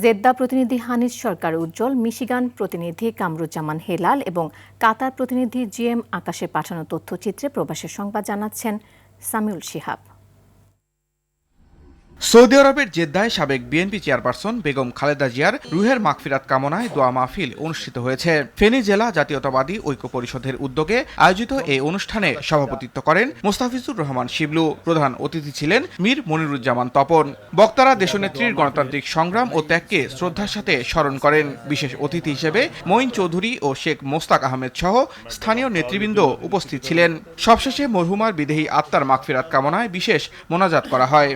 Jeddah প্রতিনিধি হানিস সরকার উজ্জ্বল, Michigan প্রতিনিধি কামরুজ্জামান হেলাল এবং কাতার প্রতিনিধি জিএম আকাশের পাঠানো তথ্যচিত্রে প্রবাসের সংবাদ জানাচ্ছেন সামিউল শিহাব। সৌদি আরবের জেদ্দায় সাবেক বিএনপি চেয়ারপারসন বেগম খালেদা জিয়ার রুহের মাগফিরাত কামনায় দোয়া মাহফিল অনুষ্ঠিত হয়েছে। ফেনী জেলা জাতীয়তাবাদী ঐক্য পরিষদের উদ্যোগে আয়োজিত এই অনুষ্ঠানে সভাপতিত্ব করেন মোস্তাফিজুর রহমান শিবলু। প্রধান অতিথি ছিলেন মীর মনিরুজ্জামান তপন। বক্তারা দেশনেত্রীর গণতান্ত্রিক সংগ্রাম ও ত্যাগকে শ্রদ্ধার সাথে স্মরণ করেন। বিশেষ অতিথি হিসেবে মঈন চৌধুরী ও শেখ মোস্তাক আহমেদ সহ স্থানীয় নেতৃবৃন্দ উপস্থিত ছিলেন। সবশেষে মরহুমার বিদেহী আত্মার মাগফিরাত কামনায় বিশেষ মোনাজাত করা হয়।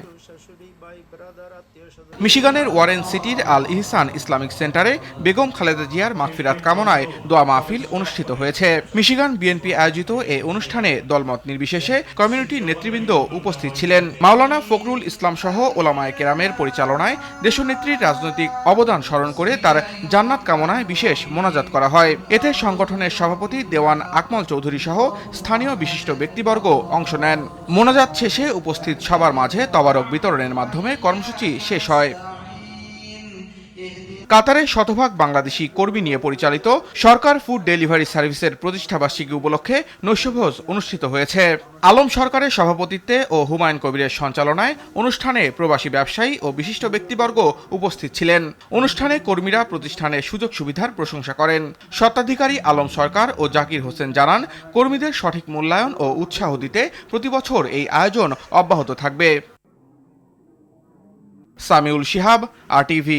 মিশিগানের ওয়ারেন সিটির আল ইহসান ইসলামিক সেন্টারে বেগম খালেদা জিয়ার মাগফিরাত কামনায় দোয়া মাহফিল অনুষ্ঠিত হয়েছে। মিশিগান বিএনপি আয়োজিত এই অনুষ্ঠানে দলমত নির্বিশেষে কমিউনিটি নেতৃবৃন্দ উপস্থিত ছিলেন। মাওলানা ফখরুল ইসলাম সহ ওলামায়ে কেরামের পরিচালনায় দেশনেত্রীর রাজনৈতিক অবদান স্মরণ করে তার জান্নাত কামনায় বিশেষ মোনাজাত করা হয়। এতে সংগঠনের সভাপতি দেওয়ান আকমল চৌধুরী সহ স্থানীয় বিশিষ্ট ব্যক্তিবর্গ অংশ নেন। মোনাজাত শেষে উপস্থিত সবার মাঝে তবারক বিতরণের মাধ্যমে কর্মসূচি শেষ হয়। কাতারে শতভাগ বাংলাদেশি কর্মী নিয়ে পরিচালিত সরকার ফুড ডেলিভারি সার্ভিসের প্রতিষ্ঠাবার্ষিকী উপলক্ষে নৈশভোজ অনুষ্ঠিত হয়েছে। আলম সরকারের সভাপতিত্বে ও হুমায়ুন কবিরের সঞ্চালনায় অনুষ্ঠানে প্রবাসী ব্যবসায়ী ও বিশিষ্ট ব্যক্তিবর্গ উপস্থিত ছিলেন। অনুষ্ঠানে কর্মীরা প্রতিষ্ঠানের সুযোগ সুবিধার প্রশংসা করেন। স্বত্বাধিকারী আলম সরকার ও জাকির হোসেন জানান, কর্মীদের সঠিক মূল্যায়ন ও উৎসাহ দিতে প্রতিবছর এই আয়োজন অব্যাহত থাকবে। সামিউল শিহাব, RTV।